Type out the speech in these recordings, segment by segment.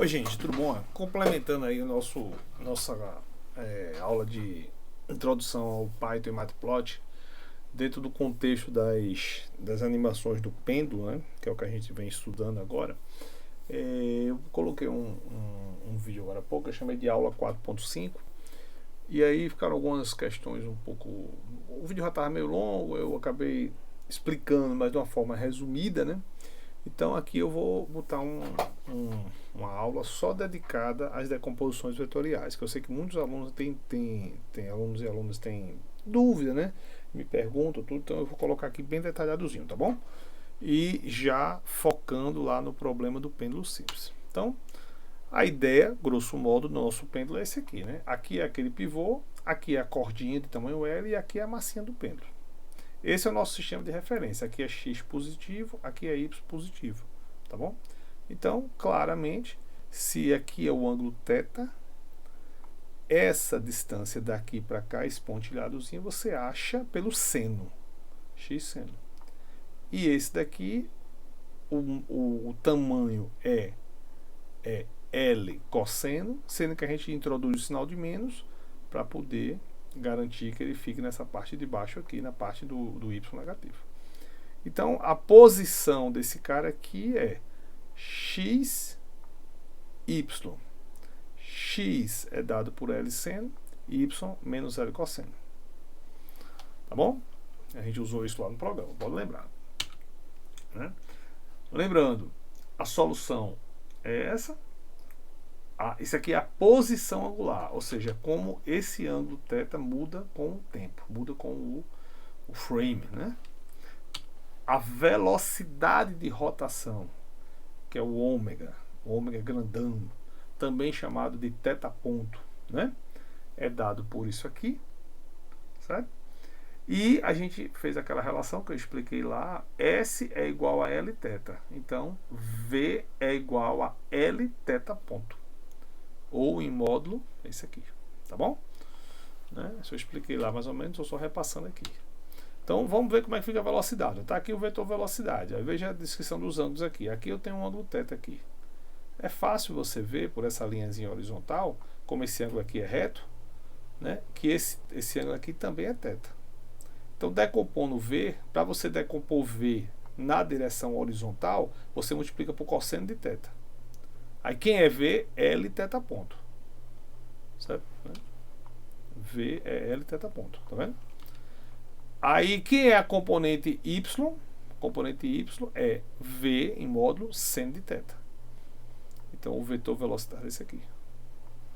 Oi, gente, tudo bom? Complementando aí nossa aula de introdução ao Python e Matplotlib, dentro do contexto das animações do pêndulo, né, que é o que a gente vem estudando agora. Eu coloquei um vídeo agora há pouco, eu chamei de aula 4.5, e aí ficaram algumas questões um pouco. O vídeo já estava meio longo, eu acabei explicando, mas de uma forma resumida, né? Então aqui eu vou botar uma aula só dedicada às decomposições vetoriais, que eu sei que muitos alunos têm alunos e alunas têm dúvida, né? Me perguntam tudo, então eu vou colocar aqui bem detalhadozinho, tá bom? E já focando lá no problema do pêndulo simples. Então, a ideia, grosso modo, do nosso pêndulo é esse aqui, né? Aqui é aquele pivô, aqui é a cordinha de tamanho L e aqui é a massinha do pêndulo. Esse é o nosso sistema de referência. Aqui é x positivo, aqui é y positivo, tá bom? Então, claramente, se aqui é o ângulo θ, essa distância daqui para cá, esse pontilhadozinho, você acha pelo seno, x seno. E esse daqui, o tamanho é L cosseno, sendo que a gente introduz o sinal de menos para poder garantir que ele fique nessa parte de baixo aqui, na parte do y negativo. Então, a posição desse cara aqui é x, y. X é dado por L seno, y menos L cosseno. Tá bom? A gente usou isso lá no programa, pode lembrar. Né? Lembrando, a solução é essa. Isso aqui é a posição angular, ou seja, como esse ângulo θ muda com o tempo, muda com o frame, né? A velocidade de rotação, que é o ômega grandão, também chamado de θ ponto, né? É dado por isso aqui, certo? E a gente fez aquela relação que eu expliquei lá, S é igual a Lθ, então V é igual a Lθ ponto. Ou em módulo, esse aqui, tá bom? Né? Isso eu expliquei lá mais ou menos, eu só repassando aqui. Então vamos ver como é que fica a velocidade. Tá aqui o vetor velocidade. Aí veja a descrição dos ângulos aqui. Aqui eu tenho um ângulo θ aqui. É fácil você ver por essa linhazinha horizontal, como esse ângulo aqui é reto, né? Que esse ângulo aqui também é θ. Então decompondo V, para você decompor V na direção horizontal, você multiplica por cosseno de θ. Aí quem é V é Lθ ponto. Certo? V é Lθ ponto. Tá vendo? Aí quem é a componente Y? Componente Y é V em módulo seno de θ. Então o vetor velocidade é esse aqui.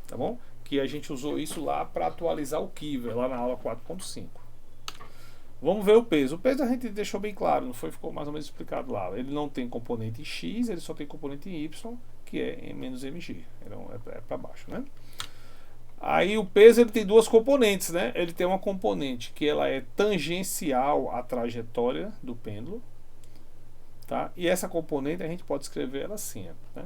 Tá bom? Que a gente usou isso lá para atualizar o Kiver, lá na aula 4.5. Vamos ver o peso. O peso a gente deixou bem claro, não foi? Ficou mais ou menos explicado lá. Ele não tem componente X, ele só tem componente Y, que é menos mg, é para baixo, né? Aí o peso ele tem duas componentes, né? Ele tem uma componente que ela é tangencial à trajetória do pêndulo, tá? E essa componente a gente pode escrever ela assim, né?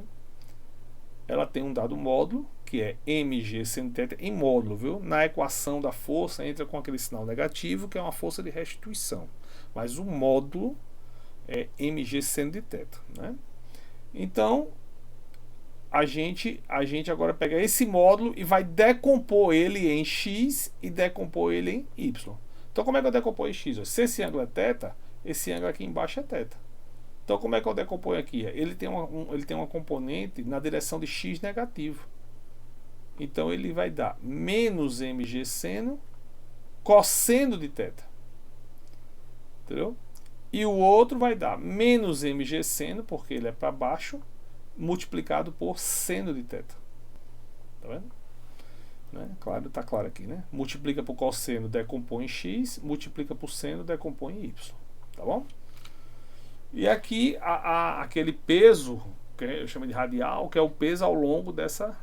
Ela tem um dado módulo, que é mg seno θ em módulo, viu? Na equação da força entra com aquele sinal negativo, que é uma força de restituição. Mas o módulo é mg seno de θ, né? Então, a gente agora pega esse módulo e vai decompor ele em x e decompor ele em y. Então, como é que eu decomponho em x? Se esse ângulo é θ, esse ângulo aqui embaixo é θ. Então, como é que eu decomponho aqui? Ele tem uma componente na direção de x negativo. Então, ele vai dar menos mg seno cosseno de θ. Entendeu? E o outro vai dar menos mg seno, porque ele é para baixo, multiplicado por seno de θ. Tá vendo? Né? Claro, tá claro aqui, né? Multiplica por cosseno, decompõe em x, multiplica por seno, decompõe em y. Tá bom? E aqui aquele peso, que eu chamo de radial, que é o peso ao longo dessa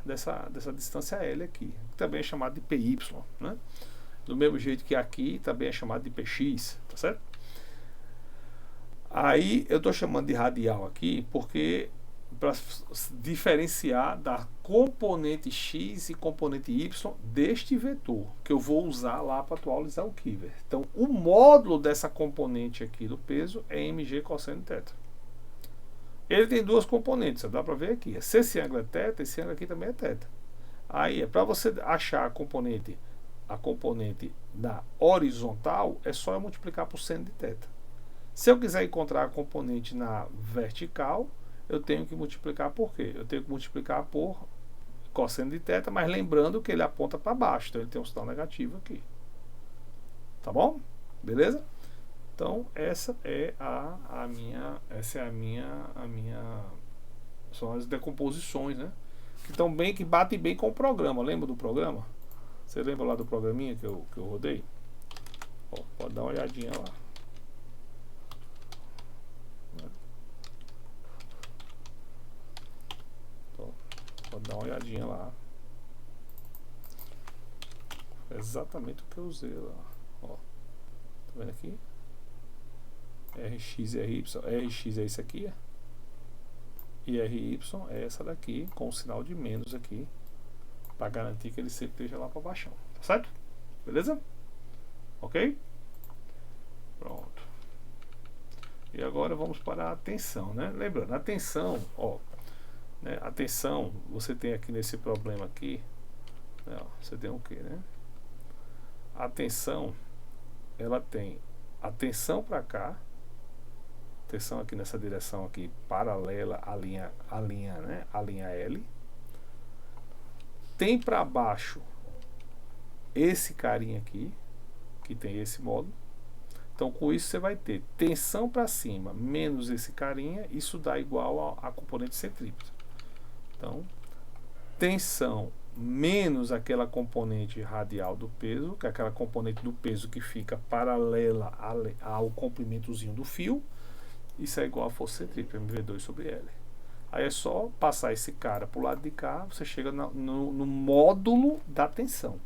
distância L aqui, que também é chamado de PY, né? Do mesmo jeito que aqui também é chamado de PX, tá certo? Aí eu estou chamando de radial aqui porque para diferenciar da componente x e componente y deste vetor, que eu vou usar lá para atualizar o Kiver. Então, o módulo dessa componente aqui do peso é mg cosseno de θ. Ele tem duas componentes, dá para ver aqui. Se esse ângulo é θ, esse ângulo aqui também é θ. Aí, para você achar a componente da horizontal, é só eu multiplicar por seno de θ. Se eu quiser encontrar a componente na vertical, eu tenho que multiplicar por quê? Eu tenho que multiplicar por cosseno de θ, mas lembrando que ele aponta para baixo, então ele tem um sinal negativo aqui. Tá bom? Beleza? Então, essa é a minha são as decomposições, né? Que batem bem com o programa. Lembra do programa? Você lembra lá do programinha que eu rodei? Ó, pode dar uma olhadinha lá. Então, pode dar uma olhadinha lá. É exatamente o que eu usei lá. Ó, tá vendo aqui? RX e RY. RX é isso aqui, e RY é essa daqui, com o sinal de menos aqui, para garantir que ele sempre esteja lá para baixo. Tá certo? Beleza? Ok? Pronto. E agora vamos para a tensão, né? Lembrando, a tensão, ó, né? A tensão, você tem aqui nesse problema aqui, né, ó, você tem o que, né? A tensão, ela tem a tensão para cá, tensão aqui nessa direção aqui, paralela à linha, né, à linha L. Tem para baixo esse carinha aqui, que tem esse módulo. Então, com isso você vai ter tensão para cima menos esse carinha, isso dá igual a componente centrípeta. Então, tensão menos aquela componente radial do peso, que é aquela componente do peso que fica paralela ao comprimentozinho do fio, isso é igual a força centrípeta, mv2 sobre L. Aí é só passar esse cara para o lado de cá, você chega no módulo da tensão.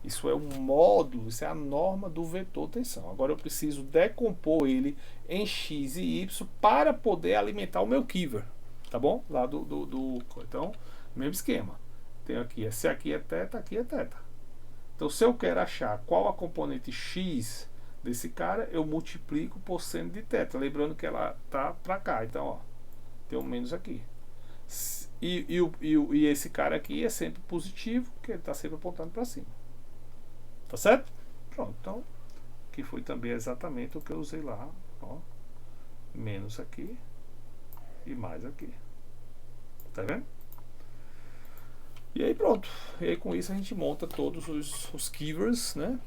Isso é um módulo, isso é a norma do vetor tensão. Agora eu preciso decompor ele em x e y para poder alimentar o meu Keever, tá bom? Lá então, mesmo esquema. Tenho aqui, se aqui é θ, aqui é θ. Então, se eu quero achar qual a componente x desse cara, eu multiplico por seno de θ. Lembrando que ela tá para cá. Então, ó, tem um menos aqui. E esse cara aqui é sempre positivo, porque ele está sempre apontando para cima. Tá certo? Pronto. Então, que foi também exatamente o que eu usei lá. Ó, menos aqui e mais aqui. Tá vendo? E aí pronto. E aí com isso a gente monta todos os Keevers, né?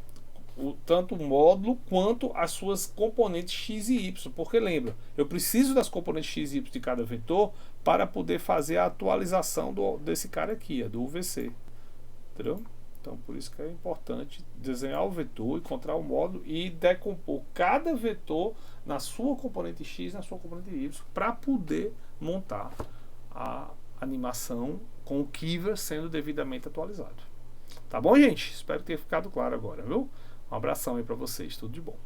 Tanto o módulo quanto as suas componentes x e y, porque lembra, eu preciso das componentes x e y de cada vetor para poder fazer a atualização desse cara aqui, do UVC, entendeu? Então por isso que é importante desenhar o vetor, encontrar o módulo e decompor cada vetor na sua componente x, na sua componente y, para poder montar a animação com o Keever sendo devidamente atualizado. Tá bom, gente? Espero ter ficado claro agora, viu? Um abração aí para vocês, tudo de bom.